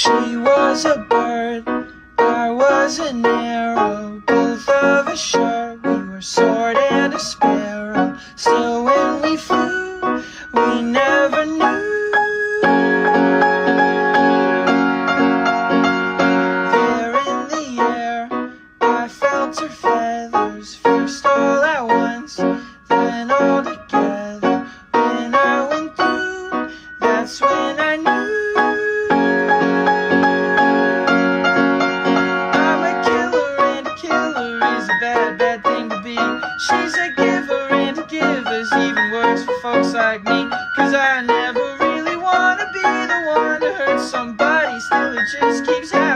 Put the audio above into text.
She was a bird, I was an arrow, both of us sure we were sword and a sparrow. Still when we flew, we never knew. There in the air, I felt her feathers, first all at once, then all together. When I went through, that's when I knew. Bad thing to be. She's a giver, and a giver's even worse for folks like me. Cause I never really wanna be the one to hurt somebody, still it just keeps happening.